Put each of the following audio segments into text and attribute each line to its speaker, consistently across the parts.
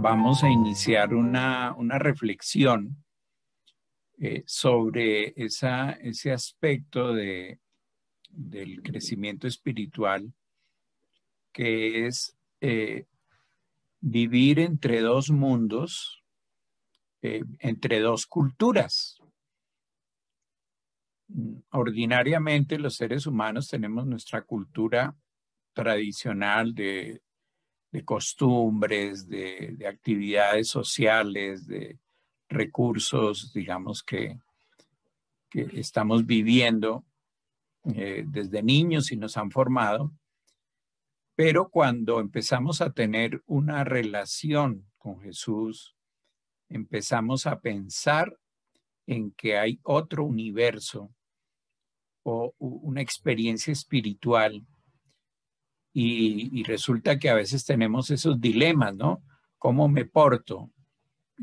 Speaker 1: vamos a iniciar una reflexión sobre ese aspecto del crecimiento espiritual, que es vivir entre dos mundos, entre dos culturas. Ordinariamente los seres humanos tenemos nuestra cultura tradicional de costumbres, de actividades sociales, de recursos, digamos, que estamos viviendo desde niños y nos han formado. Pero cuando empezamos a tener una relación con Jesús, empezamos a pensar en que hay otro universo o una experiencia espiritual, y resulta que a veces tenemos esos dilemas, ¿no? ¿Cómo me porto?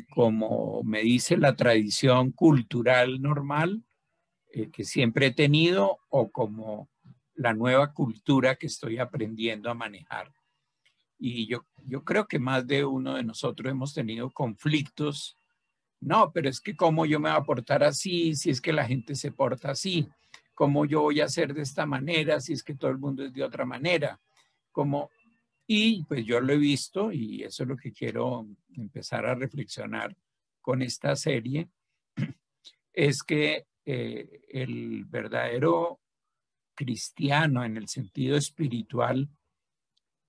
Speaker 1: Como me dice la tradición cultural normal que siempre he tenido, o como la nueva cultura que estoy aprendiendo a manejar. Y yo creo que más de uno de nosotros hemos tenido conflictos. No, pero es que cómo yo me voy a portar así, si es que la gente se porta así, cómo yo voy a hacer de esta manera, si es que todo el mundo es de otra manera. Y pues yo lo he visto, y eso es lo que quiero empezar a reflexionar con esta serie, es que el verdadero cristiano en el sentido espiritual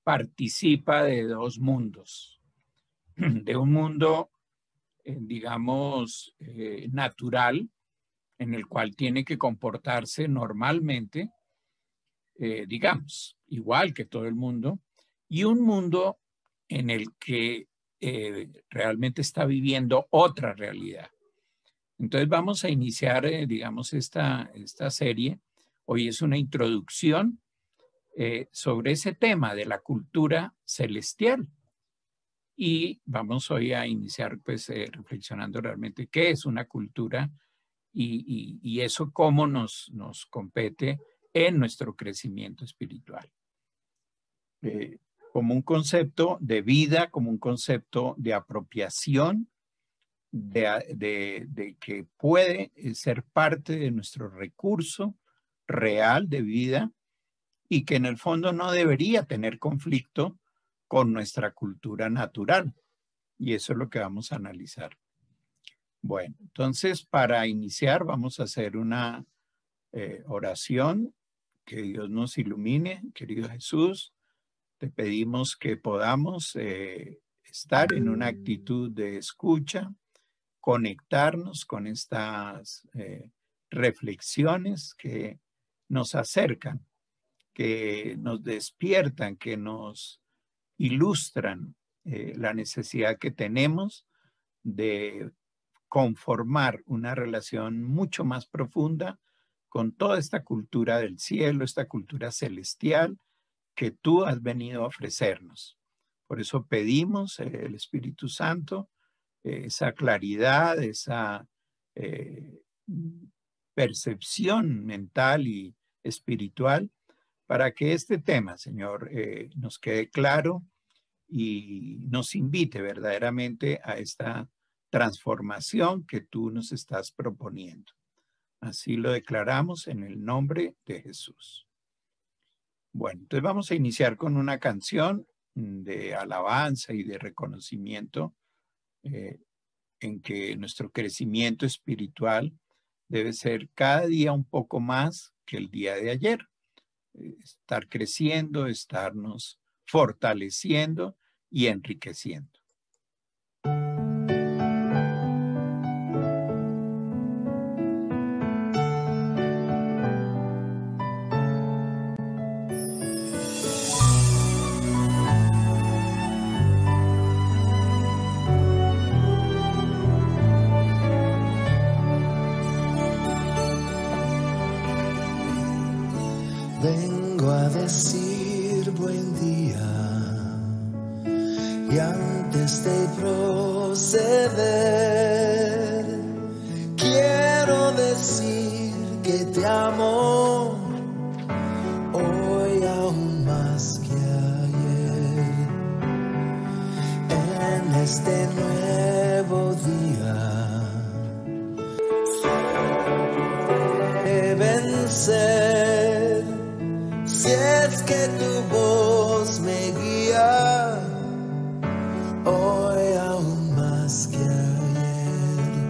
Speaker 1: participa de dos mundos, de un mundo, digamos, natural, en el cual tiene que comportarse normalmente, digamos, igual que todo el mundo, y un mundo en el que realmente está viviendo otra realidad. Entonces vamos a iniciar, digamos, esta serie. Hoy es una introducción sobre ese tema de la cultura celestial. Y vamos hoy a iniciar pues reflexionando realmente qué es una cultura y eso cómo nos compete en nuestro crecimiento espiritual. Como un concepto de vida, como un concepto de apropiación, de que puede ser parte de nuestro recurso real de vida, y que en el fondo no debería tener conflicto con nuestra cultura natural. Y eso es lo que vamos a analizar. Bueno, entonces para iniciar vamos a hacer una oración. Que Dios nos ilumine, querido Jesús. Te pedimos que podamos estar en una actitud de escucha, conectarnos con estas reflexiones que nos acercan, que nos despiertan, que nos ilustran la necesidad que tenemos de conformar una relación mucho más profunda con toda esta cultura del cielo, esta cultura celestial que tú has venido a ofrecernos. Por eso pedimos el Espíritu Santo, esa claridad, esa percepción mental y espiritual, para que este tema, Señor, nos quede claro y nos invite verdaderamente a esta transformación que tú nos estás proponiendo. Así lo declaramos en el nombre de Jesús. Bueno, entonces vamos a iniciar con una canción de alabanza y de reconocimiento en que nuestro crecimiento espiritual debe ser cada día un poco más que el día de ayer. Estar creciendo, estarnos fortaleciendo y enriqueciendo.
Speaker 2: Vengo a decir buen día y antes de proceder quiero decir que te amo hoy aún más que ayer. En este nuevo día. Vencer, si es que tu voz me guía, hoy aún más que ayer.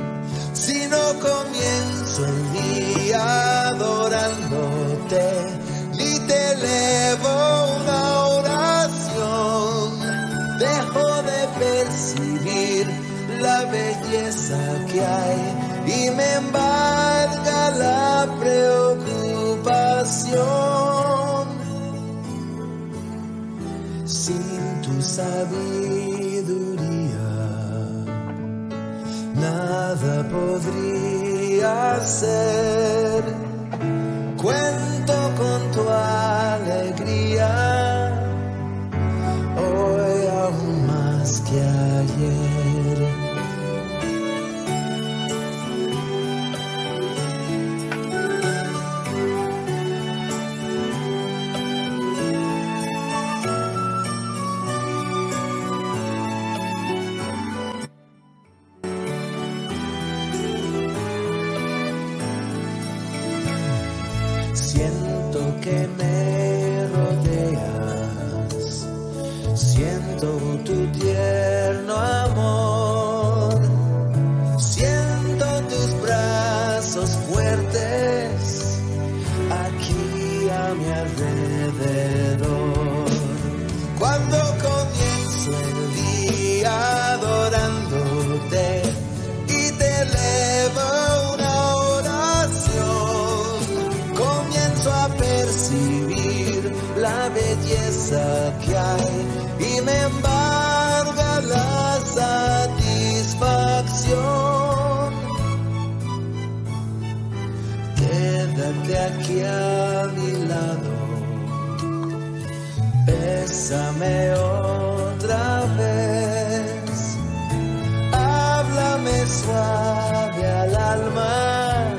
Speaker 2: Si no comienzo el día adorándote, ni te elevo una oración, dejo de percibir la belleza que hay y me embarga la preocupación. Sin tu sabiduría nada podría ser. Cuento con tu alegría hoy aún más que ayer. Siento que me rodeas, siento tu tierno amor, siento tus brazos fuertes aquí a mi alrededor. Cuando comienzo el día adorándote y te elevo una oración, comienzo a percibir la belleza que hay y me embarga la satisfacción. Quédate aquí a mi lado, bésame otra vez, háblame suave al alma,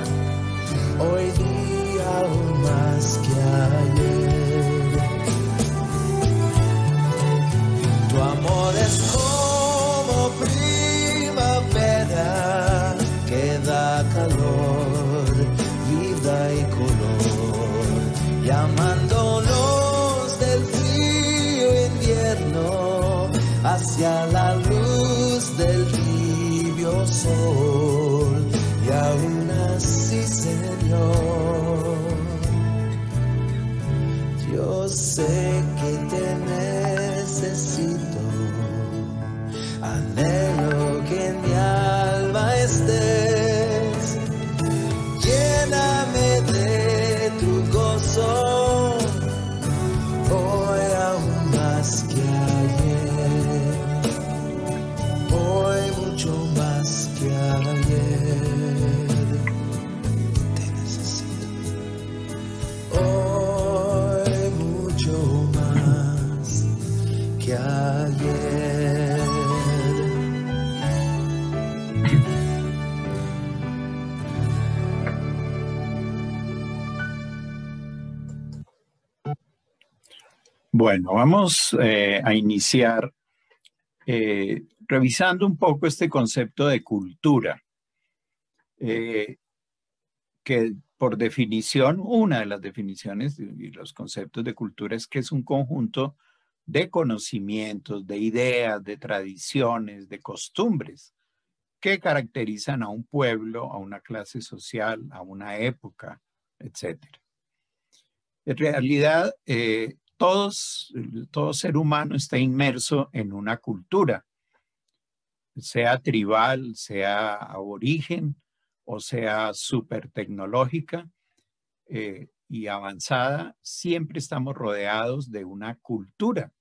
Speaker 2: hoy día aún más que ayer. Tu amor es como primavera que da calor, vida y color, llamándonos del frío invierno hacia la luz del tibio sol. Y aún así, Señor, yo sé que te necesito, anhelo que en mi alma estés, lléname de tu gozo, hoy aún más que ayer, hoy mucho más que ayer, te necesito, hoy mucho más que ayer.
Speaker 1: Bueno, vamos a iniciar revisando un poco este concepto de cultura, que por definición, una de las definiciones y los conceptos de cultura es que es un conjunto de conocimientos, de ideas, de tradiciones, de costumbres que caracterizan a un pueblo, a una clase social, a una época, etc. En realidad, todo ser humano está inmerso en una cultura, sea tribal, sea aborigen o sea súper tecnológica y avanzada, siempre estamos rodeados de una cultura,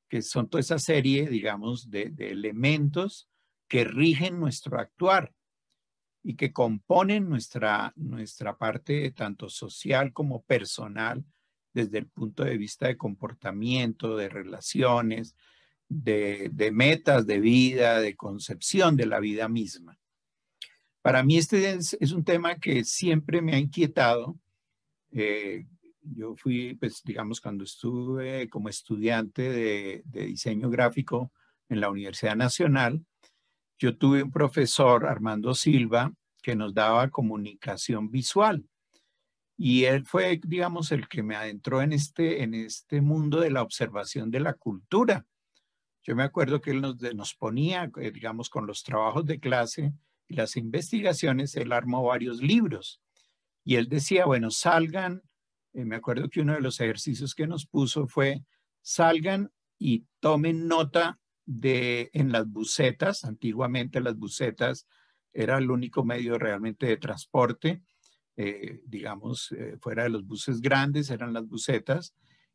Speaker 1: que son toda esa serie, digamos, de elementos que rigen nuestro actuar y que componen nuestra parte tanto social como personal desde el punto de vista de comportamiento, de relaciones, de metas de vida, de concepción de la vida misma. Para mí este es un tema que siempre me ha inquietado. Yo fui, pues digamos, cuando estuve como estudiante de diseño gráfico, en la Universidad Nacional, yo tuve un profesor, Armando Silva, que nos daba comunicación visual. Y él fue, digamos, el que me adentró en este mundo de la observación de la cultura. Yo me acuerdo que él nos ponía, digamos, con los trabajos de clase y las investigaciones, él armó varios libros. Y él decía, bueno, salgan, me acuerdo que uno de los ejercicios que nos puso fue, salgan y tomen nota en las busetas. Antiguamente las busetas era el único medio realmente de transporte, digamos, fuera de los buses grandes, eran las busetas,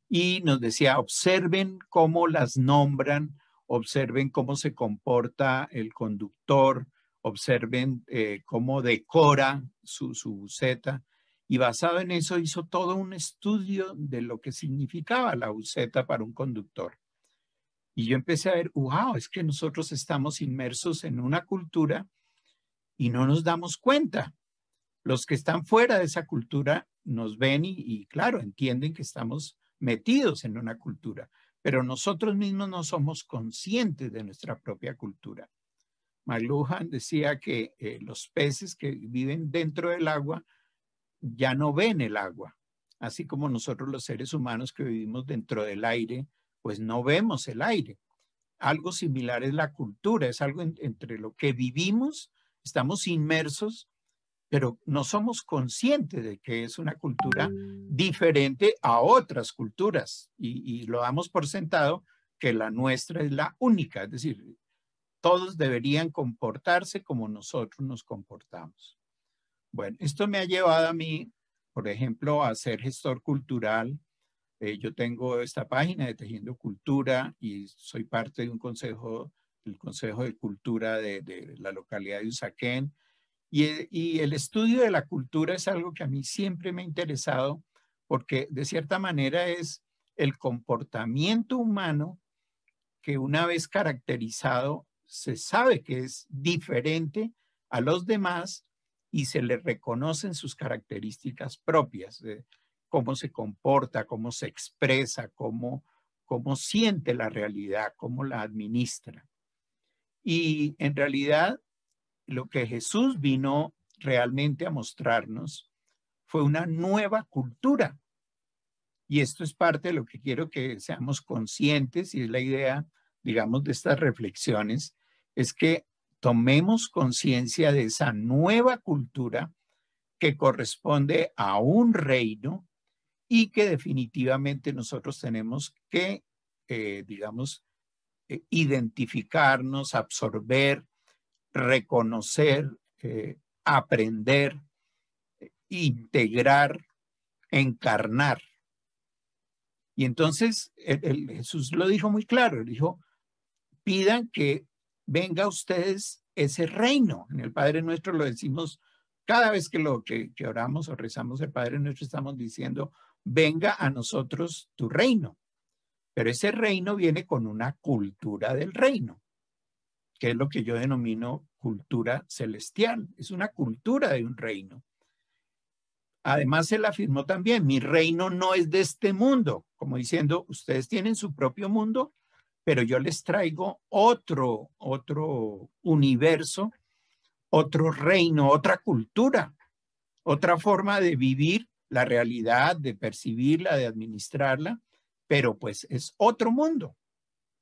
Speaker 1: y nos decía, observen cómo las nombran, observen cómo se comporta el conductor, observen cómo decora su buseta, y basado en eso hizo todo un estudio de lo que significaba la buseta para un conductor. Y yo empecé a ver, wow, es que nosotros estamos inmersos en una cultura y no nos damos cuenta. Los que están fuera de esa cultura nos ven y claro, entienden que estamos metidos en una cultura, pero nosotros mismos no somos conscientes de nuestra propia cultura. McLuhan decía que los peces que viven dentro del agua ya no ven el agua, así como nosotros los seres humanos que vivimos dentro del aire, pues no vemos el aire. Algo similar es la cultura, es algo entre lo que vivimos, estamos inmersos, pero no somos conscientes de que es una cultura diferente a otras culturas y lo damos por sentado que la nuestra es la única, es decir, todos deberían comportarse como nosotros nos comportamos. Bueno, esto me ha llevado a mí, por ejemplo, a ser gestor cultural. Yo tengo esta página de Tejiendo Cultura y soy parte de un consejo, el Consejo de Cultura de la localidad de Usaquén. Y el estudio de la cultura es algo que a mí siempre me ha interesado porque de cierta manera es el comportamiento humano que una vez caracterizado se sabe que es diferente a los demás y se le reconocen sus características propias, cómo se comporta, cómo se expresa, cómo siente la realidad, cómo la administra. Y en realidad lo que Jesús vino realmente a mostrarnos fue una nueva cultura. Y esto es parte de lo que quiero que seamos conscientes y es la idea, digamos, de estas reflexiones, es que tomemos conciencia de esa nueva cultura que corresponde a un reino y que definitivamente nosotros tenemos que, digamos, identificarnos, absorber, reconocer, aprender, integrar, encarnar. Y entonces Jesús lo dijo muy claro, dijo, pidan que venga a ustedes ese reino. En el Padre Nuestro lo decimos cada vez que oramos o rezamos el Padre Nuestro, estamos diciendo, venga a nosotros tu reino. Pero ese reino viene con una cultura del reino, que es lo que yo denomino cultura celestial. Es una cultura de un reino. Además, él afirmó también, mi reino no es de este mundo, como diciendo, ustedes tienen su propio mundo, pero yo les traigo otro universo, otro reino, otra cultura, otra forma de vivir la realidad, de percibirla, de administrarla, pero pues es otro mundo,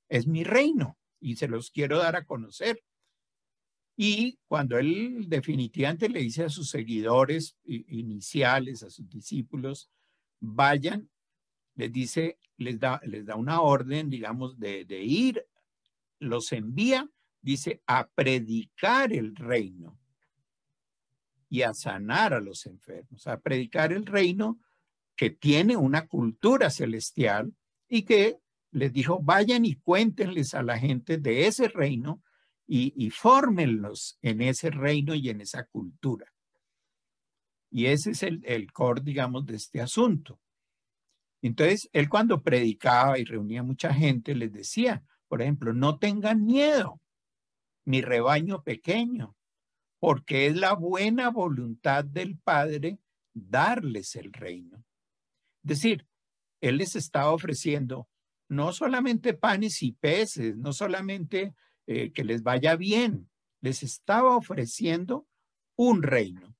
Speaker 1: es mi reino y se los quiero dar a conocer. Y cuando él definitivamente le dice a sus seguidores iniciales, a sus discípulos, vayan, les dice, les da una orden, digamos, de ir, los envía, dice, a predicar el reino y a sanar a los enfermos, a predicar el reino que tiene una cultura celestial y que les dijo, vayan y cuéntenles a la gente de ese reino y fórmenlos en ese reino y en esa cultura. Y ese es el core, digamos, de este asunto. Entonces, él cuando predicaba y reunía mucha gente, les decía, por ejemplo, no tengan miedo, mi rebaño pequeño, porque es la buena voluntad del Padre darles el reino. Es decir, él les estaba ofreciendo, no solamente panes y peces, no solamente que les vaya bien, les estaba ofreciendo un reino.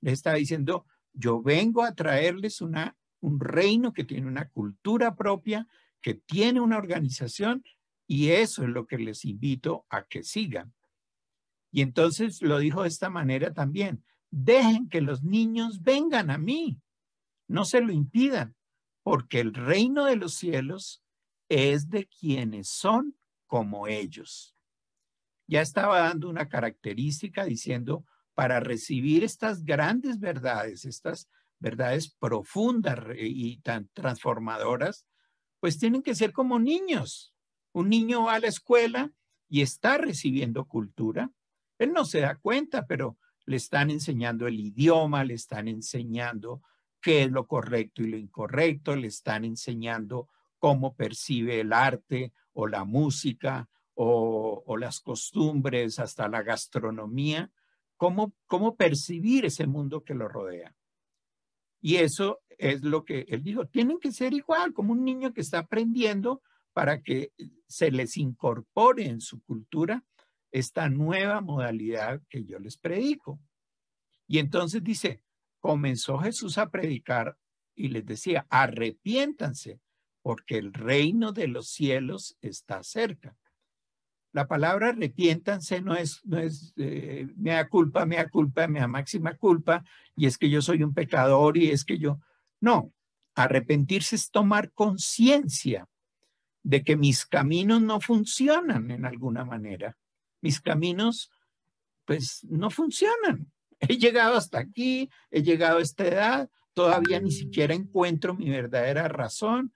Speaker 1: Les estaba diciendo, yo vengo a traerles un reino que tiene una cultura propia, que tiene una organización, y eso es lo que les invito a que sigan. Y entonces lo dijo de esta manera también, dejen que los niños vengan a mí, no se lo impidan, porque el reino de los cielos es de quienes son como ellos. Ya estaba dando una característica diciendo, para recibir estas grandes verdades, estas verdades profundas y tan transformadoras, pues tienen que ser como niños. Un niño va a la escuela y está recibiendo cultura. Él no se da cuenta, pero le están enseñando el idioma, le están enseñando qué es lo correcto y lo incorrecto, le están enseñando cómo percibe el arte o la música o las costumbres, hasta la gastronomía, cómo percibir ese mundo que lo rodea. Y eso es lo que él dijo, tienen que ser igual, como un niño que está aprendiendo para que se les incorpore en su cultura esta nueva modalidad que yo les predico. Y entonces dice, comenzó Jesús a predicar y les decía, arrepiéntanse, porque el reino de los cielos está cerca. La palabra arrepiéntanse no es mea culpa, mea máxima culpa, y es que yo soy un pecador y es que yo... No, arrepentirse es tomar conciencia de que mis caminos no funcionan en alguna manera. Mis caminos, pues, no funcionan. He llegado hasta aquí, he llegado a esta edad, todavía ni siquiera encuentro mi verdadera razón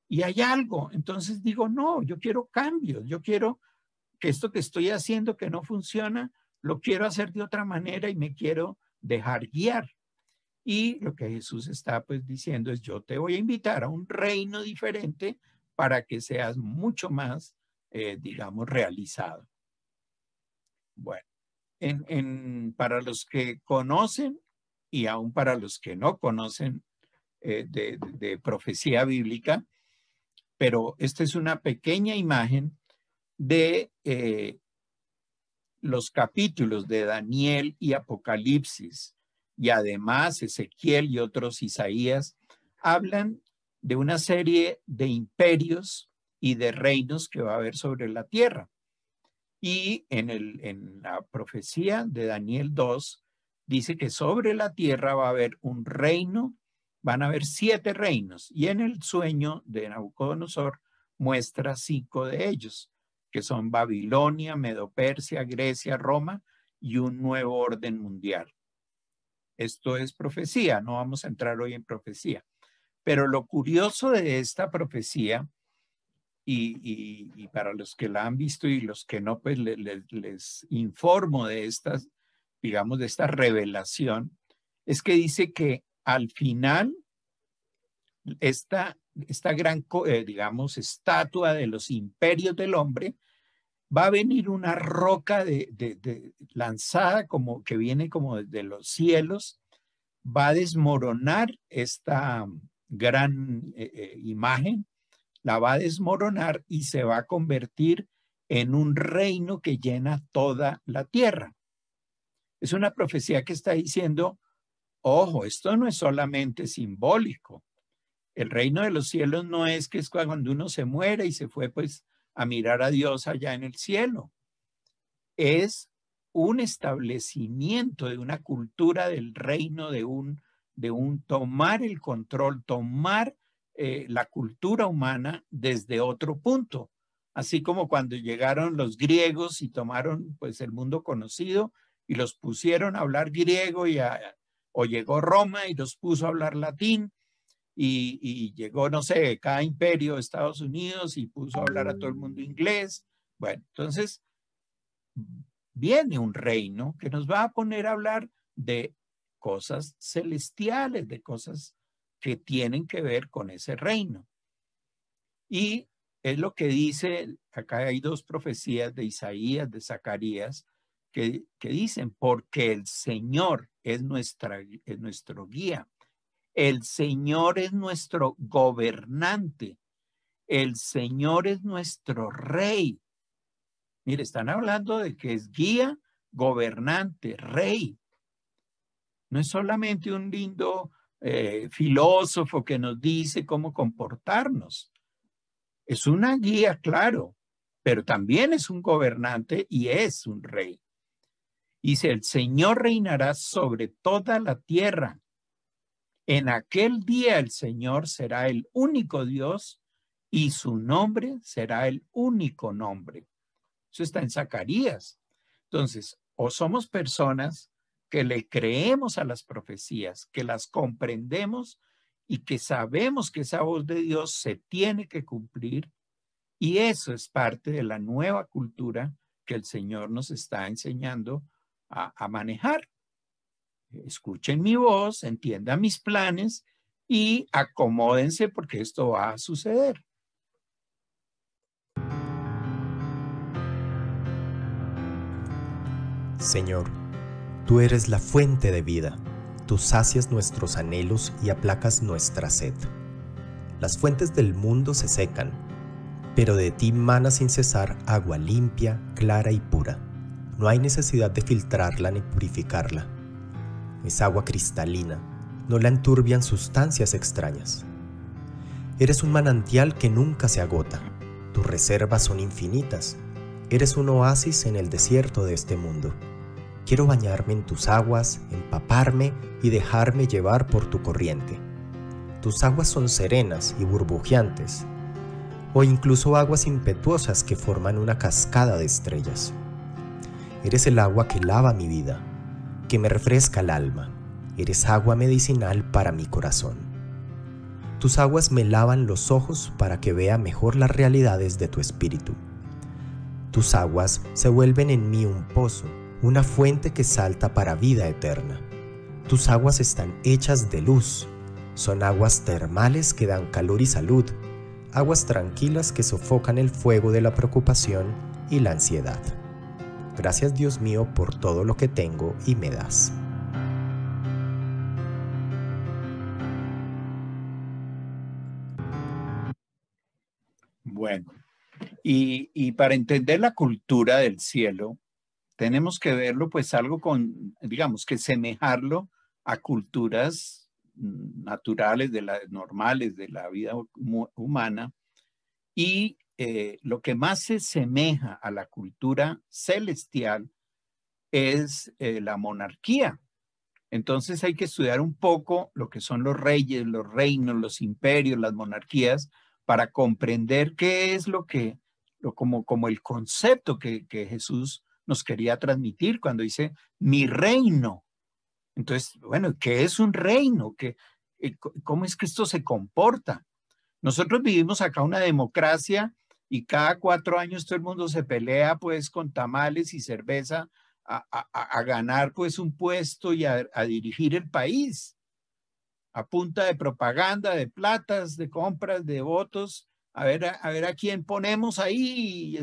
Speaker 1: y hay algo. Entonces digo, no, yo quiero cambios, yo quiero que esto que estoy haciendo que no funciona, lo quiero hacer de otra manera y me quiero dejar guiar. Y lo que Jesús está pues diciendo es, yo te voy a invitar a un reino diferente para que seas mucho más, digamos, realizado. Bueno, para los que conocen y aún para los que no conocen de profecía bíblica, pero esta es una pequeña imagen de los capítulos de Daniel y Apocalipsis, y además Ezequiel y otros Isaías, hablan de una serie de imperios y de reinos que va a haber sobre la tierra. Y en la profecía de Daniel 2 dice que sobre la tierra va a haber un reino, van a haber 7 reinos, y en el sueño de Nabucodonosor muestra 5 de ellos, que son Babilonia, Medo-Persia, Grecia, Roma y un nuevo orden mundial. Esto es profecía, no vamos a entrar hoy en profecía. Pero lo curioso de esta profecía, y para los que la han visto y los que no, pues les informo de estas, digamos, de esta revelación, es que dice que al final esta gran, digamos, estatua de los imperios del hombre, va a venir una roca lanzada como que viene como desde los cielos, va a desmoronar esta gran imagen, la va a desmoronar y se va a convertir en un reino que llena toda la tierra. Es una profecía que está diciendo, ojo, esto no es solamente simbólico. El reino de los cielos no es que es cuando uno se muere y se fue pues a mirar a Dios allá en el cielo. Es un establecimiento de una cultura del reino, de un tomar el control, tomar la cultura humana desde otro punto. Así como cuando llegaron los griegos y tomaron pues el mundo conocido y los pusieron a hablar griego o llegó Roma y los puso a hablar latín y llegó, no sé, cada imperio, Estados Unidos y puso a hablar a todo el mundo inglés. Bueno, entonces viene un reino que nos va a poner a hablar de cosas celestiales, de cosas que tienen que ver con ese reino. Y es lo que dice, acá hay 2 profecías de Isaías, de Zacarías, que dicen, porque el Señor es nuestro guía, el Señor es nuestro gobernante, El Señor es nuestro rey. Mire, están hablando de que es guía, gobernante, rey. No es solamente un lindo filósofo que nos dice cómo comportarnos. Es una guía, claro, pero también es un gobernante y es un rey. Dice, el Señor reinará sobre toda la tierra. En aquel día el Señor será el único Dios y su nombre será el único nombre. Eso está en Zacarías. Entonces, o somos personas que le creemos a las profecías, que las comprendemos y que sabemos que esa voz de Dios se tiene que cumplir, y eso es parte de la nueva cultura que el Señor nos está enseñando a manejar. Escuchen mi voz, entiendan mis planes y acomódense porque esto va a suceder.
Speaker 3: Señor, tú eres la fuente de vida. Tú sacias nuestros anhelos y aplacas nuestra sed. Las fuentes del mundo se secan, pero de ti mana sin cesar agua limpia, clara y pura. No hay necesidad de filtrarla ni purificarla. Es agua cristalina, no la enturbian sustancias extrañas. Eres un manantial que nunca se agota. Tus reservas son infinitas. Eres un oasis en el desierto de este mundo. Quiero bañarme en tus aguas, empaparme y dejarme llevar por tu corriente. Tus aguas son serenas y burbujeantes, o incluso aguas impetuosas que forman una cascada de estrellas. Eres el agua que lava mi vida, que me refresca el alma. Eres agua medicinal para mi corazón. Tus aguas me lavan los ojos para que vea mejor las realidades de tu espíritu. Tus aguas se vuelven en mí un pozo, una fuente que salta para vida eterna. Tus aguas están hechas de luz. Son aguas termales que dan calor y salud, aguas tranquilas que sofocan el fuego de la preocupación y la ansiedad. Gracias, Dios mío, por todo lo que tengo y me das.
Speaker 1: Bueno, y para entender la cultura del cielo, tenemos que verlo pues algo con, digamos, que semejarlo a culturas naturales, normales de la vida humana. Y lo que más se semeja a la cultura celestial es la monarquía. Entonces hay que estudiar un poco lo que son los reyes, los reinos, los imperios, las monarquías, para comprender qué es como el concepto que Jesús nos quería transmitir cuando dice mi reino. Entonces, bueno, ¿qué es un reino? ¿Cómo es que esto se comporta? Nosotros vivimos acá una democracia y cada 4 años todo el mundo se pelea pues con tamales y cerveza a ganar pues un puesto y a dirigir el país a punta de propaganda, de platas, de compras, de votos, a ver a quién ponemos ahí.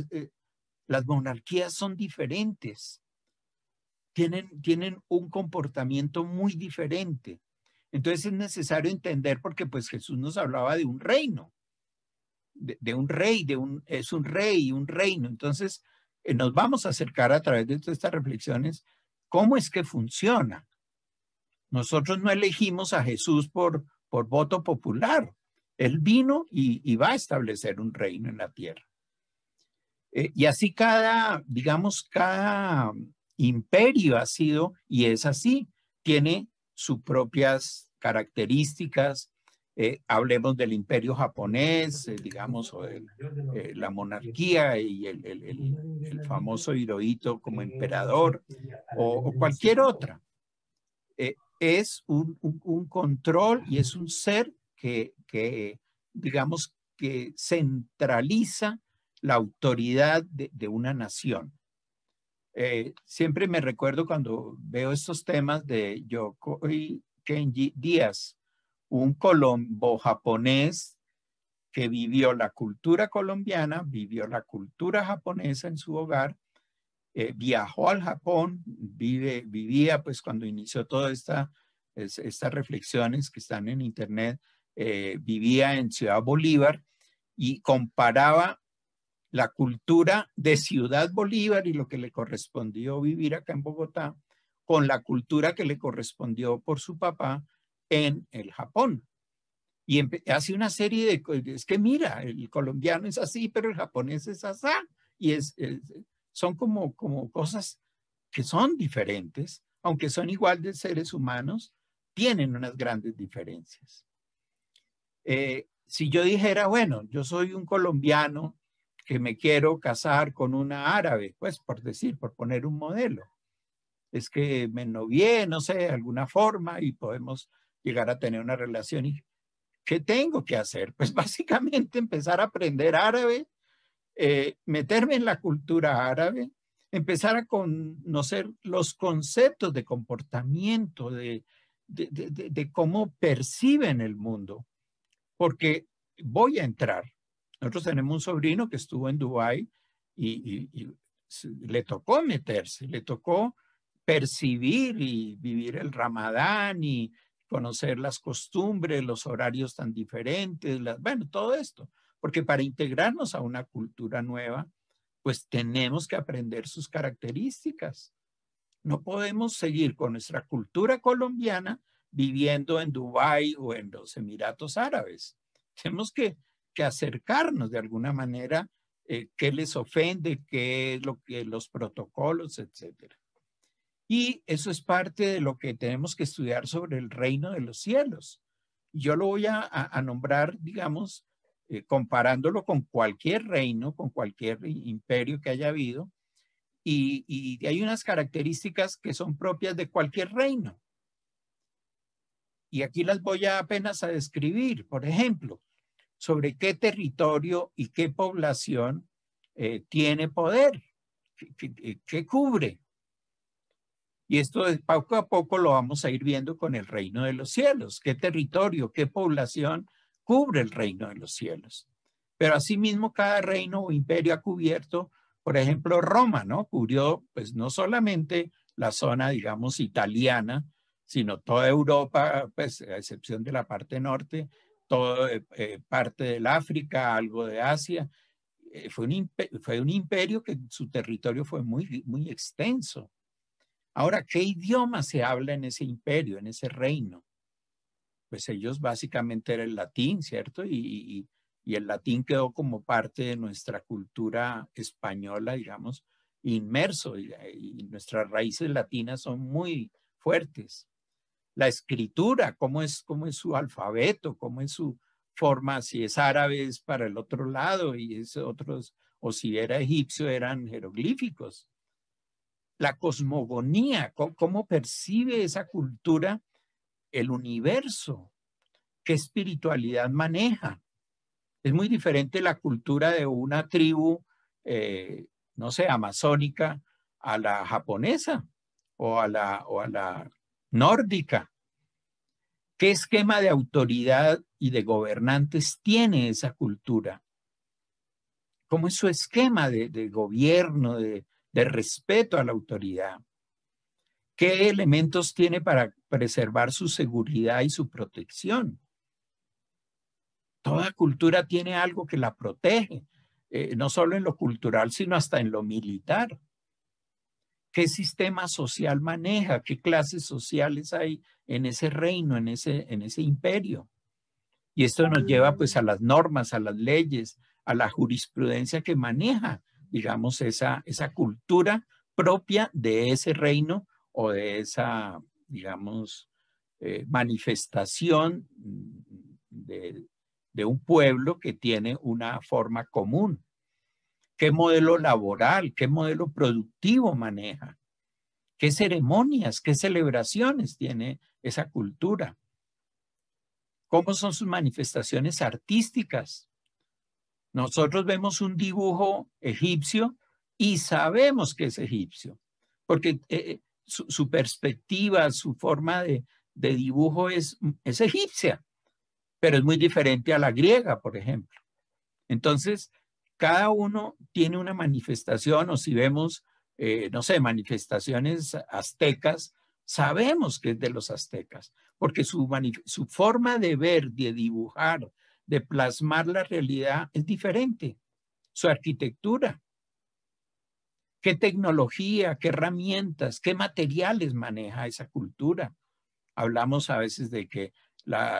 Speaker 1: Las monarquías son diferentes, tienen un comportamiento muy diferente. Entonces es necesario entender porque pues Jesús nos hablaba de un reino, de un rey, es un rey y un reino. Entonces nos vamos a acercar a través de todas estas reflexiones cómo es que funciona. Nosotros no elegimos a Jesús por voto popular. Él vino y va a establecer un reino en la tierra. Y así digamos, cada imperio ha sido y es así. Tiene sus propias características. Hablemos del imperio japonés, digamos, o de la monarquía y el famoso Hirohito como emperador o cualquier otra. Es un control y es un ser que digamos, que centraliza la autoridad de una nación. Siempre me recuerdo cuando veo estos temas de Yokoi Kenji Díaz, un colombo-japonés que vivió la cultura colombiana, vivió la cultura japonesa en su hogar, viajó al Japón, vivía pues cuando inició todas estas reflexiones que están en internet, vivía en Ciudad Bolívar y comparaba la cultura de Ciudad Bolívar y lo que le correspondió vivir acá en Bogotá con la cultura que le correspondió por su papá en el Japón. Y hace una serie de... Es que mira, el colombiano es así, pero el japonés es así. Y son como cosas que son diferentes, aunque son igual de seres humanos, tienen unas grandes diferencias. Si yo dijera, bueno, yo soy un colombiano que me quiero casar con una árabe, pues por poner un modelo. Es que me novié, no sé, de alguna forma y podemos llegar a tener una relación. ¿Y qué tengo que hacer? Pues básicamente empezar a aprender árabe, meterme en la cultura árabe, empezar a conocer los conceptos de comportamiento, de cómo perciben el mundo, porque voy a entrar. Nosotros tenemos un sobrino que estuvo en Dubái y le tocó meterse, le tocó percibir y vivir el Ramadán y conocer las costumbres, los horarios tan diferentes, bueno, todo esto. Porque para integrarnos a una cultura nueva, pues tenemos que aprender sus características. No podemos seguir con nuestra cultura colombiana viviendo en Dubái o en los Emiratos Árabes. Tenemos que acercarnos de alguna manera, qué les ofende, qué es lo que los protocolos, etcétera. Y eso es parte de lo que tenemos que estudiar sobre el reino de los cielos. Yo lo voy a nombrar, digamos, comparándolo con cualquier reino, con cualquier imperio que haya habido, y hay unas características que son propias de cualquier reino. Y aquí las voy apenas a describir. Por ejemplo, sobre qué territorio y qué población tiene poder, qué cubre. Y esto poco a poco lo vamos a ir viendo con el reino de los cielos. ¿Qué territorio, qué población cubre el reino de los cielos? Pero asimismo cada reino o imperio ha cubierto, por ejemplo, Roma, ¿no? Cubrió pues no solamente la zona, digamos, italiana, sino toda Europa, pues a excepción de la parte norte, toda parte del África, algo de Asia. Fue un imperio que su territorio fue muy extenso. Ahora, ¿qué idioma se habla en ese imperio, en ese reino? Pues ellos básicamente era el latín, ¿cierto? Y el latín quedó como parte de nuestra cultura española, digamos, inmerso, y nuestras raíces latinas son muy fuertes. La escritura, cómo es su alfabeto, cómo es su forma, si es árabe es para el otro lado y es otros, o si era egipcio eran jeroglíficos. La cosmogonía, cómo percibe esa cultura el universo, qué espiritualidad maneja. Es muy diferente la cultura de una tribu, no sé, amazónica, a la japonesa o a la nórdica. ¿Qué esquema de autoridad y de gobernantes tiene esa cultura? ¿Cómo es su esquema de gobierno, de respeto a la autoridad? ¿Qué elementos tiene para preservar su seguridad y su protección? Toda cultura tiene algo que la protege, no solo en lo cultural, sino hasta en lo militar. ¿Qué sistema social maneja? ¿Qué clases sociales hay en ese reino, en ese imperio? Y esto nos lleva pues a las normas, a las leyes, a la jurisprudencia que maneja, digamos, esa cultura propia de ese reino o de esa, digamos, manifestación de un pueblo que tiene una forma común. ¿Qué modelo laboral, qué modelo productivo maneja? ¿Qué ceremonias, qué celebraciones tiene esa cultura? ¿Cómo son sus manifestaciones artísticas? Nosotros vemos un dibujo egipcio y sabemos que es egipcio, porque su perspectiva, su forma de dibujo es egipcia, pero es muy diferente a la griega, por ejemplo. Entonces, cada uno tiene una manifestación, o si vemos, no sé, manifestaciones aztecas, sabemos que es de los aztecas, porque su forma de ver, de dibujar, de plasmar la realidad es diferente. Su arquitectura, qué tecnología, qué herramientas, qué materiales maneja esa cultura. Hablamos a veces de que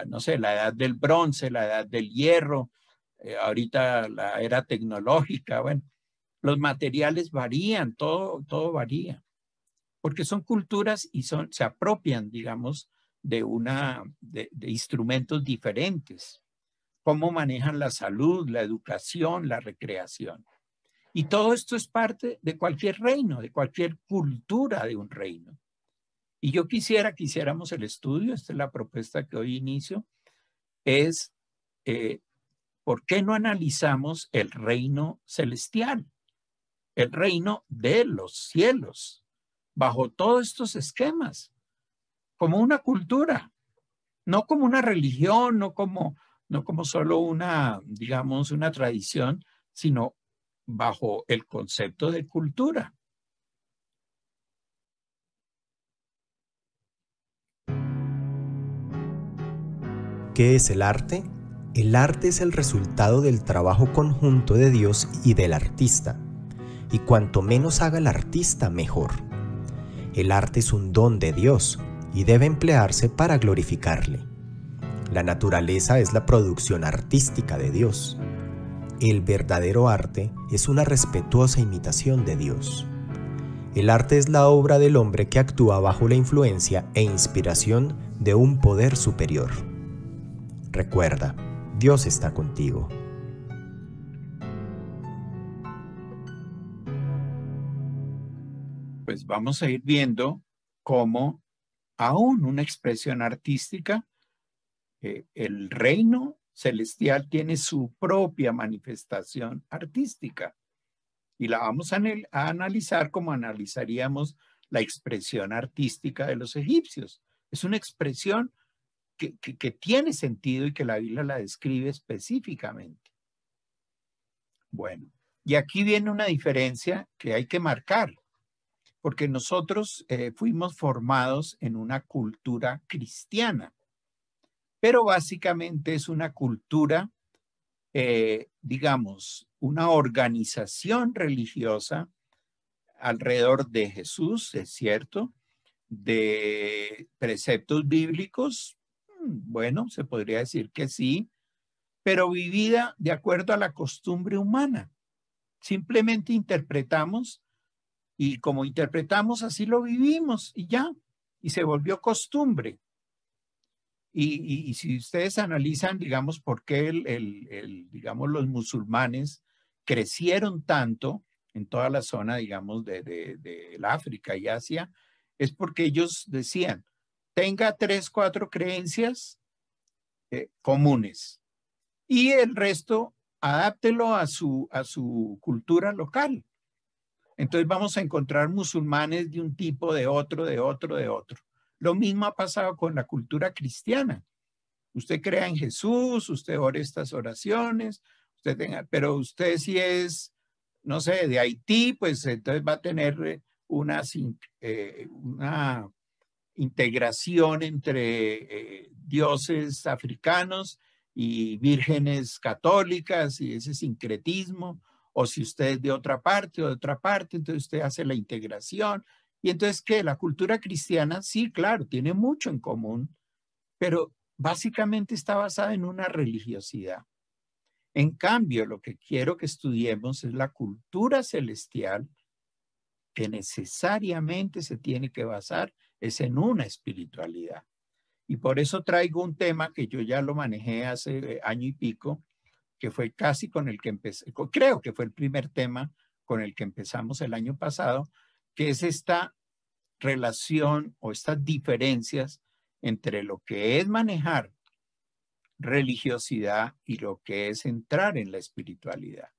Speaker 1: no sé, la edad del bronce, la edad del hierro, ahorita la era tecnológica, bueno, los materiales varían, todo varía, porque son culturas y se apropian, digamos, de instrumentos diferentes. Cómo manejan la salud, la educación, la recreación. Y todo esto es parte de cualquier reino, de cualquier cultura de un reino. Y yo quisiera que hiciéramos el estudio, esta es la propuesta que hoy inicio, es ¿por qué no analizamos el reino celestial? El reino de los cielos, bajo todos estos esquemas, como una cultura, no como una religión, no como solo digamos, una tradición, sino bajo el concepto de cultura.
Speaker 3: ¿Qué es el arte? El arte es el resultado del trabajo conjunto de Dios y del artista. Y cuanto menos haga el artista, mejor. El arte es un don de Dios y debe emplearse para glorificarle. La naturaleza es la producción artística de Dios. El verdadero arte es una respetuosa imitación de Dios. El arte es la obra del hombre que actúa bajo la influencia e inspiración de un poder superior. Recuerda, Dios está contigo.
Speaker 1: Pues vamos a ir viendo cómo aún una expresión artística, el reino celestial tiene su propia manifestación artística. Y la vamos a analizar como analizaríamos la expresión artística de los egipcios. Es una expresión que tiene sentido y que la Biblia la describe específicamente. Bueno, y aquí viene una diferencia que hay que marcar, porque nosotros fuimos formados en una cultura cristiana, pero básicamente es una cultura, digamos, una organización religiosa alrededor de Jesús, es cierto, de preceptos bíblicos, bueno, se podría decir que sí, pero vivida de acuerdo a la costumbre humana. Simplemente interpretamos y como interpretamos, así lo vivimos y ya, y se volvió costumbre. Y si ustedes analizan, digamos, por qué digamos, los musulmanes crecieron tanto en toda la zona, digamos, de África y Asia, es porque ellos decían, tenga 3, 4 creencias comunes y el resto adáptelo a su cultura local. Entonces vamos a encontrar musulmanes de un tipo, de otro, de otro, de otro. Lo mismo ha pasado con la cultura cristiana. Usted crea en Jesús, usted ora estas oraciones, pero usted si es, no sé, de Haití, pues entonces va a tener una integración entre dioses africanos y vírgenes católicas y ese sincretismo. O si usted es de otra parte o de otra parte, entonces usted hace la integración. Y entonces, ¿qué? La cultura cristiana, sí, claro, tiene mucho en común, pero básicamente está basada en una religiosidad. En cambio, lo que quiero que estudiemos es la cultura celestial, que necesariamente se tiene que basar es en una espiritualidad. Y por eso traigo un tema que yo ya lo manejé hace año y pico, que fue casi con el que empecé, creo que fue el primer tema con el que empezamos el año pasado, que es esta relación o estas diferencias entre lo que es manejar religiosidad y lo que es entrar en la espiritualidad.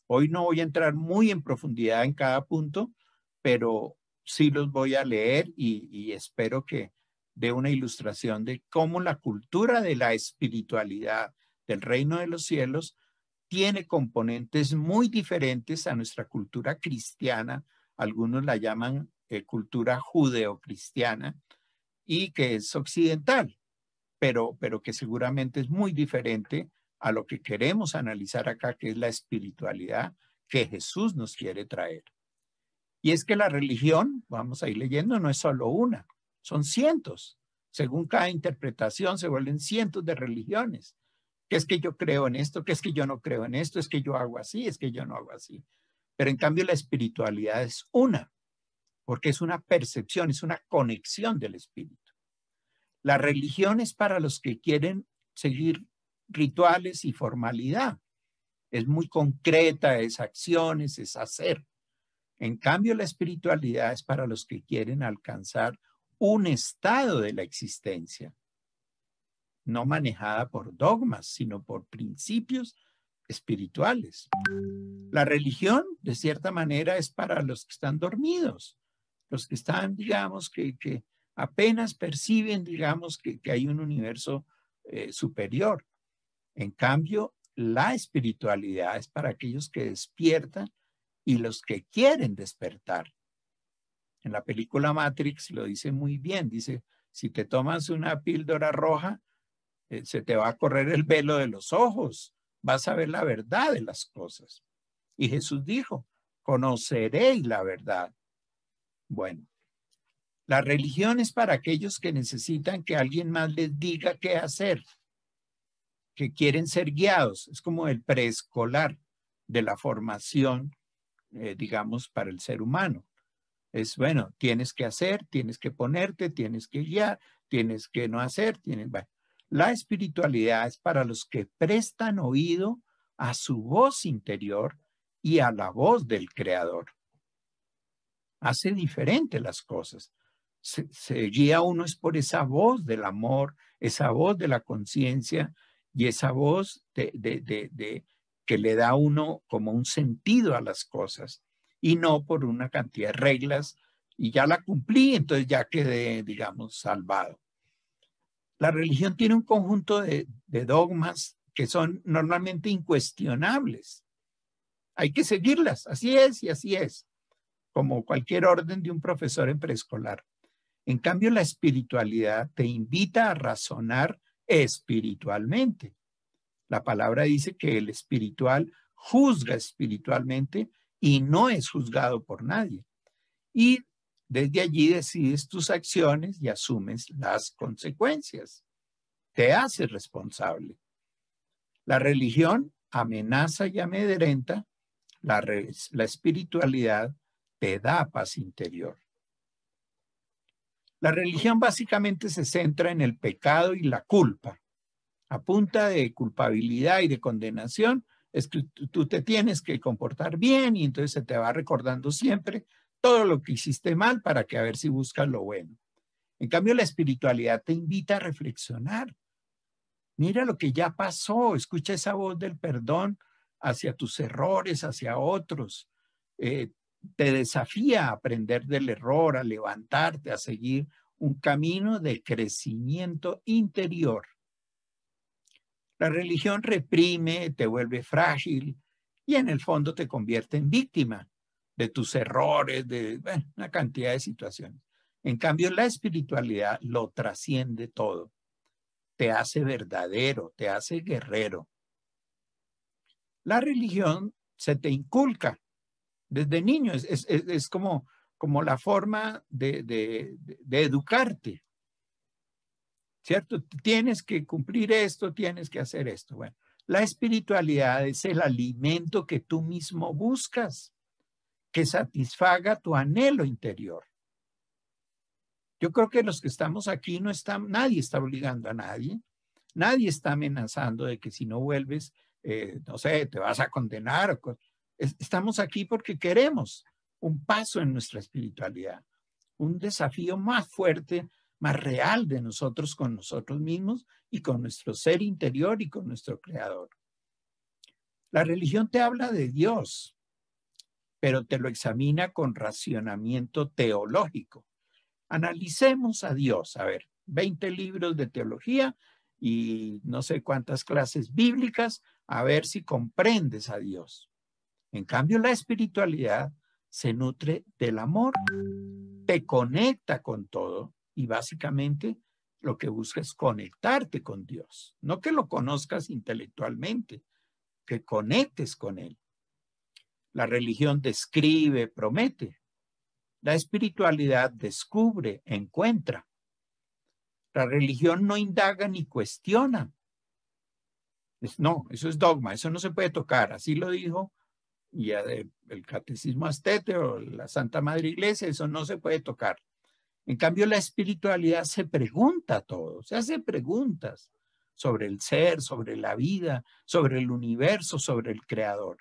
Speaker 1: Hoy no voy a entrar muy en profundidad en cada punto, pero sí los voy a leer y espero que dé una ilustración de cómo la cultura de la espiritualidad del reino de los cielos tiene componentes muy diferentes a nuestra cultura cristiana. Algunos la llaman cultura judeocristiana y que es occidental, pero que seguramente es muy diferente a lo que queremos analizar acá, que es la espiritualidad que Jesús nos quiere traer. Y es que la religión, vamos a ir leyendo, no es solo una, son cientos. Según cada interpretación se vuelven cientos de religiones. Que es que yo creo en esto, que es que yo no creo en esto, es que yo hago así, es que yo no hago así. Pero en cambio la espiritualidad es una, porque es una percepción, es una conexión del espíritu. La religión es para los que quieren seguir rituales y formalidad. Es muy concreta, es acciones, es hacer. En cambio, la espiritualidad es para los que quieren alcanzar un estado de la existencia, no manejada por dogmas, sino por principios espirituales. La religión, de cierta manera, es para los que están dormidos, los que están, digamos, que apenas perciben, digamos, que hay un universo superior. En cambio, la espiritualidad es para aquellos que despiertan y los que quieren despertar. En la película Matrix lo dice muy bien, dice, si te tomas una píldora roja, se te va a correr el velo de los ojos, vas a ver la verdad de las cosas. Y Jesús dijo, conoceréis la verdad. Bueno, la religión es para aquellos que necesitan que alguien más les diga qué hacer, que quieren ser guiados. Es como el preescolar de la formación, digamos, para el ser humano. Es, bueno, tienes que hacer, tienes que ponerte, tienes que guiar, tienes que no hacer, bueno. La espiritualidad es para los que prestan oído a su voz interior y a la voz del Creador. Hace diferente las cosas. Se guía uno es por esa voz del amor, esa voz de la conciencia y esa voz que le da a uno como un sentido a las cosas y no por una cantidad de reglas y ya la cumplí, entonces ya quedé, digamos, salvado. La religión tiene un conjunto de dogmas que son normalmente incuestionables. Hay que seguirlas, así es y así es, como cualquier orden de un profesor en preescolar. En cambio, la espiritualidad te invita a razonar espiritualmente. La palabra dice que el espiritual juzga espiritualmente y no es juzgado por nadie. Y desde allí decides tus acciones y asumes las consecuencias. Te haces responsable. La religión amenaza y amedrenta, la espiritualidad te da paz interior. La religión básicamente se centra en el pecado y la culpa. A punta de culpabilidad y de condenación, es que tú te tienes que comportar bien y entonces se te va recordando siempre todo lo que hiciste mal para que a ver si buscas lo bueno. En cambio, la espiritualidad te invita a reflexionar. Mira lo que ya pasó, escucha esa voz del perdón hacia tus errores, hacia otros. Te desafía a aprender del error, a levantarte, a seguir un camino de crecimiento interior. La religión reprime, te vuelve frágil y en el fondo te convierte en víctima de tus errores, de una cantidad de situaciones. En cambio, la espiritualidad lo trasciende todo. Te hace verdadero, te hace guerrero. La religión se te inculca desde niño, es como la forma de educarte, ¿cierto? Tienes que cumplir esto, tienes que hacer esto. Bueno, la espiritualidad es el alimento que tú mismo buscas, que satisfaga tu anhelo interior. Yo creo que los que estamos aquí nadie está obligando a nadie, nadie está amenazando de que si no vuelves, no sé, te vas a condenar. Estamos aquí porque queremos un paso en nuestra espiritualidad, un desafío más fuerte, más real de nosotros con nosotros mismos y con nuestro ser interior y con nuestro Creador. La religión te habla de Dios, pero te lo examina con racionamiento teológico. Analicemos a Dios, a ver, 20 libros de teología y no sé cuántas clases bíblicas, a ver si comprendes a Dios. En cambio, la espiritualidad se nutre del amor, te conecta con todo y básicamente lo que busca es conectarte con Dios, no que lo conozcas intelectualmente, que conectes con Él. La religión describe, promete. La espiritualidad descubre, encuentra. La religión no indaga ni cuestiona. No, eso es dogma, eso no se puede tocar. Así lo dijo ya el Catecismo Astete o la Santa Madre Iglesia, eso no se puede tocar. En cambio, la espiritualidad se pregunta todo, se hace preguntas sobre el ser, sobre la vida, sobre el universo, sobre el creador.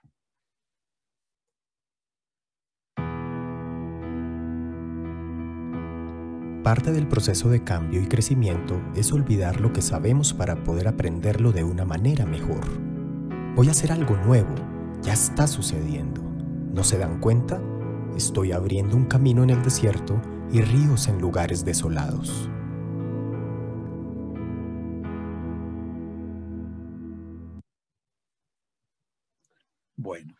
Speaker 3: Parte del proceso de cambio y crecimiento es olvidar lo que sabemos para poder aprenderlo de una manera mejor. Voy a hacer algo nuevo, ya está sucediendo. ¿No se dan cuenta? Estoy abriendo un camino en el desierto y ríos en lugares desolados.
Speaker 1: Bueno,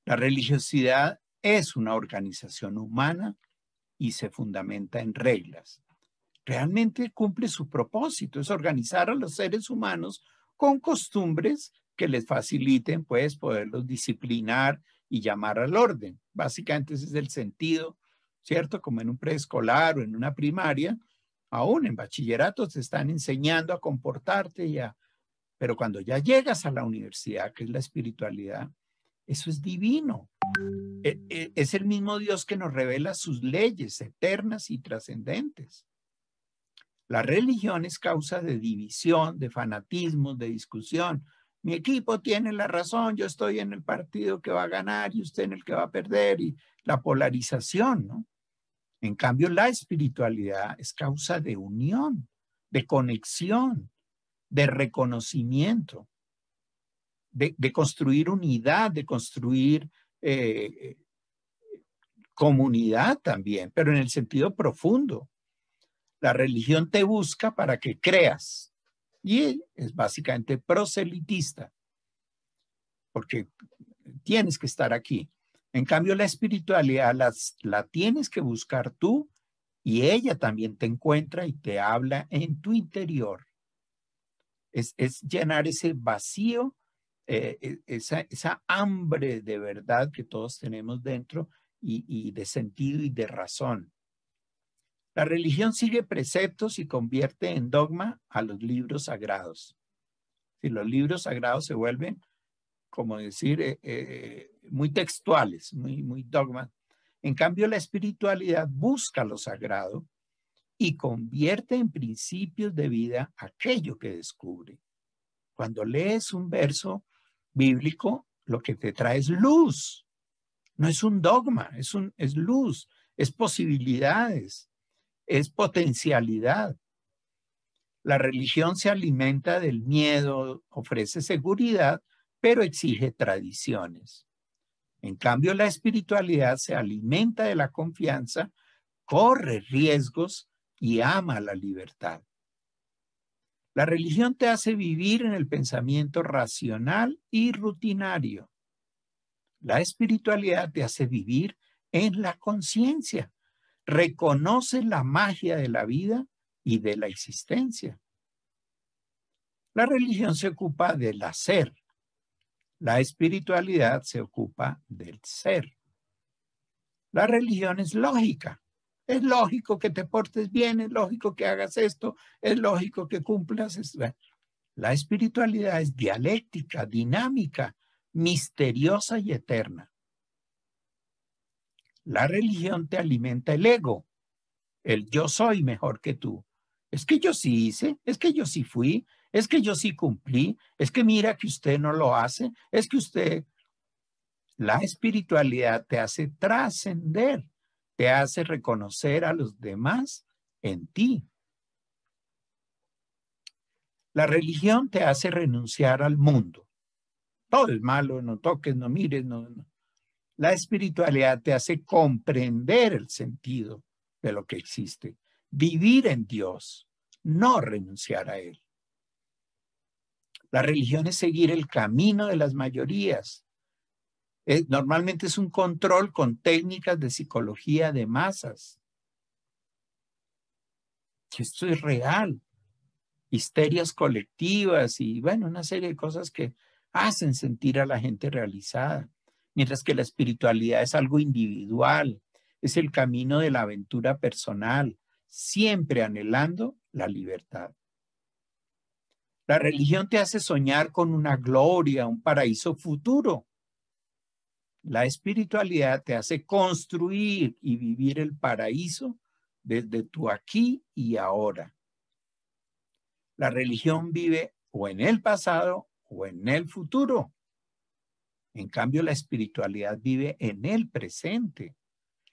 Speaker 1: la religiosidad es una organización humana y se fundamenta en reglas. Realmente cumple su propósito, es organizar a los seres humanos con costumbres que les faciliten, pues, poderlos disciplinar y llamar al orden. Básicamente ese es el sentido, ¿cierto? Como en un preescolar o en una primaria, aún en bachillerato te están enseñando a comportarte pero cuando ya llegas a la universidad, que es la espiritualidad, eso es divino. Es el mismo Dios que nos revela sus leyes eternas y trascendentes. La religión es causa de división, de fanatismo, de discusión. Mi equipo tiene la razón, yo estoy en el partido que va a ganar y usted en el que va a perder, y la polarización, ¿no? En cambio, la espiritualidad es causa de unión, de conexión, de reconocimiento, de construir unidad, de construir comunidad también, pero en el sentido profundo. La religión te busca para que creas y es básicamente proselitista, porque tienes que estar aquí. En cambio, la espiritualidad la tienes que buscar tú y ella también te encuentra y te habla en tu interior. Es llenar ese vacío, esa hambre de verdad que todos tenemos dentro y de sentido y de razón. La religión sigue preceptos y convierte en dogma a los libros sagrados. Si los libros sagrados se vuelven, como decir, muy textuales, muy dogma. En cambio, la espiritualidad busca lo sagrado y convierte en principios de vida aquello que descubre. Cuando lees un verso bíblico, lo que te trae es luz. No es un dogma, es luz, es posibilidades. Es potencialidad. La religión se alimenta del miedo, ofrece seguridad, pero exige tradiciones. En cambio, la espiritualidad se alimenta de la confianza, corre riesgos y ama la libertad. La religión te hace vivir en el pensamiento racional y rutinario. La espiritualidad te hace vivir en la conciencia. Reconoce la magia de la vida y de la existencia. La religión se ocupa del hacer. La espiritualidad se ocupa del ser. La religión es lógica. Es lógico que te portes bien, es lógico que hagas esto, es lógico que cumplas esto. La espiritualidad es dialéctica, dinámica, misteriosa y eterna. La religión te alimenta el ego, el yo soy mejor que tú. Es que yo sí hice, es que yo sí fui, es que yo sí cumplí, es que mira que usted no lo hace, es que usted... La espiritualidad te hace trascender, te hace reconocer a los demás en ti. La religión te hace renunciar al mundo. Todo es malo, no toques, no mires, no. La espiritualidad te hace comprender el sentido de lo que existe, vivir en Dios, no renunciar a Él. La religión es seguir el camino de las mayorías. Normalmente es un control con técnicas de psicología de masas. Esto es real. histerias colectivas y, bueno, una serie de cosas que hacen sentir a la gente realizada. Mientras que la espiritualidad es algo individual, es el camino de la aventura personal, siempre anhelando la libertad. La religión te hace soñar con una gloria, un paraíso futuro. La espiritualidad te hace construir y vivir el paraíso desde tu aquí y ahora. La religión vive o en el pasado o en el futuro. En cambio, la espiritualidad vive en el presente.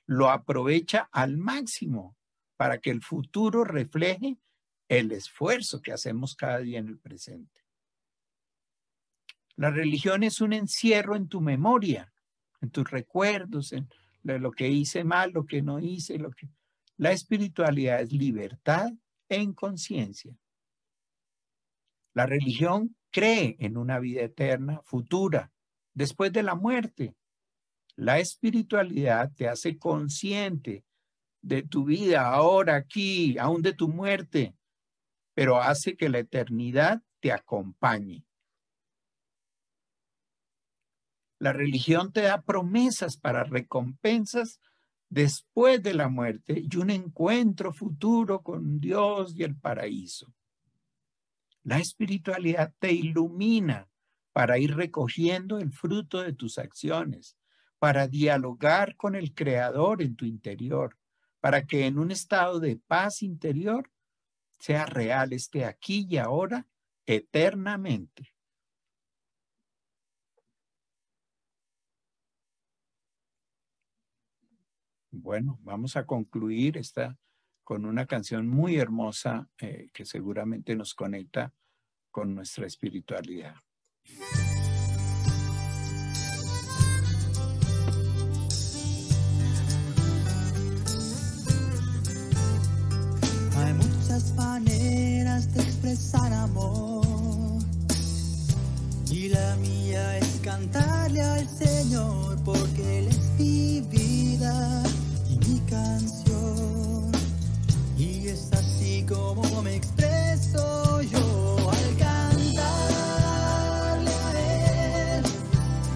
Speaker 1: Lo aprovecha al máximo para que el futuro refleje el esfuerzo que hacemos cada día en el presente. La religión es un encierro en tu memoria, en tus recuerdos, en lo que hice mal, lo que no hice, La espiritualidad es libertad en conciencia. La religión cree en una vida eterna, futura, después de la muerte. La espiritualidad te hace consciente de tu vida ahora, aquí, aún de tu muerte, pero hace que la eternidad te acompañe. La religión te da promesas para recompensas después de la muerte y un encuentro futuro con Dios y el paraíso. La espiritualidad te ilumina para ir recogiendo el fruto de tus acciones, para dialogar con el Creador en tu interior, para que en un estado de paz interior sea real este aquí y ahora eternamente. Bueno, vamos a concluir con una canción muy hermosa que seguramente nos conecta con nuestra espiritualidad.
Speaker 2: Hay muchas maneras de expresar amor y la mía es cantarle al Señor porque Él es mi vida y mi canción, y es así como me expreso yo al cantarle a Él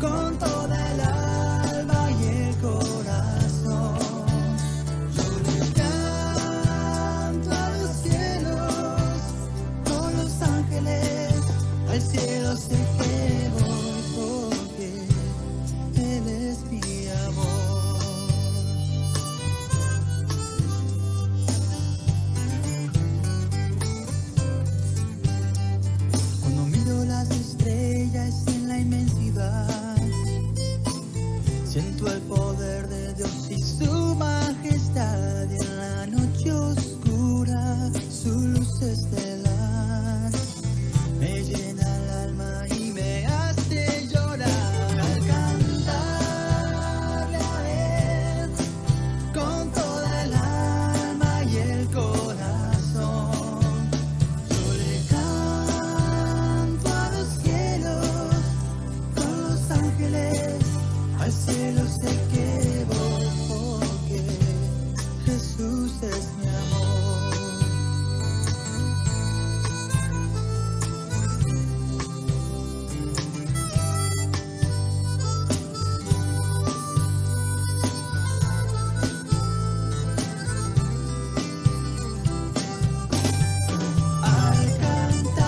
Speaker 2: con toda el alma y el corazón. Yo le canto a los cielos con los ángeles, al cielo sé que voy porque Él es mi amor. Cuando miro las estrellas en la inmensidad, siento el poder de Dios y su majestad, y en la noche oscura su luz estelar me llena el alma y me hace llorar al cantarle a Él con toda el alma y el corazón. Yo le canto a los cielos con los ángeles, al cielo sé que voy porque Jesús es mi amor. Al cantarle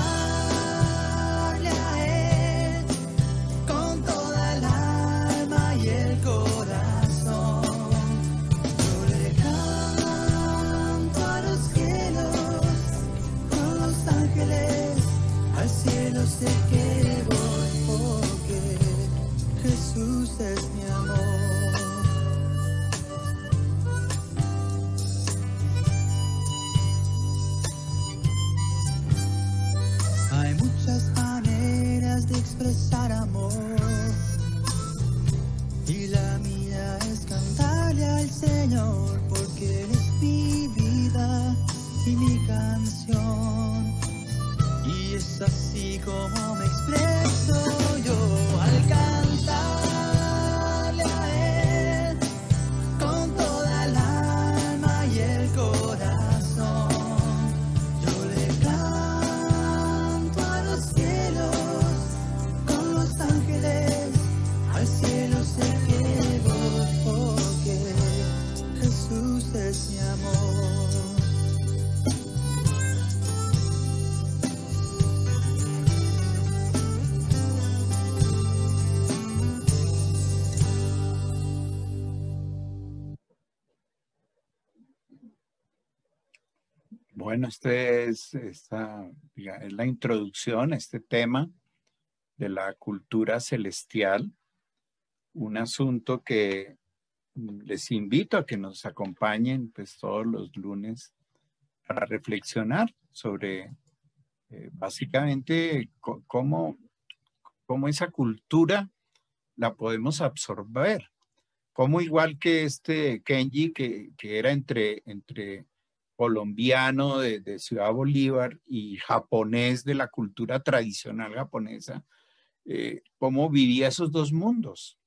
Speaker 2: a Él con toda el alma y el corazón, yo le canto Jesús es mi amor.
Speaker 1: Bueno, es la introducción a este tema de la cultura celestial, un asunto que les invito a que nos acompañen pues todos los lunes para reflexionar sobre básicamente cómo esa cultura la podemos absorber. Cómo igual que este Kenji, que era entre colombiano de Ciudad Bolívar y japonés de la cultura tradicional japonesa, cómo vivía esos dos mundos.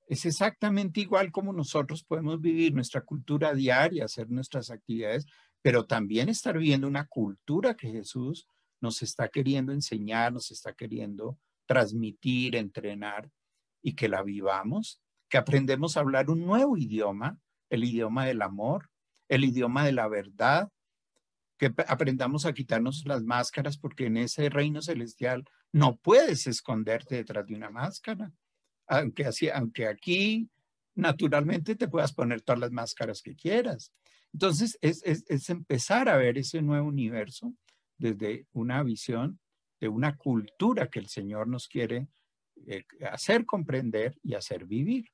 Speaker 1: Es exactamente igual como nosotros podemos vivir nuestra cultura diaria, hacer nuestras actividades, pero también estar viviendo una cultura que Jesús nos está queriendo enseñar, nos está queriendo transmitir, entrenar y que la vivamos, que aprendemos a hablar un nuevo idioma, el idioma del amor, el idioma de la verdad, que aprendamos a quitarnos las máscaras porque en ese reino celestial no puedes esconderte detrás de una máscara. Aunque aquí naturalmente te puedas poner todas las máscaras que quieras. Entonces es empezar a ver ese nuevo universo desde una visión de una cultura que el Señor nos quiere hacer comprender y hacer vivir.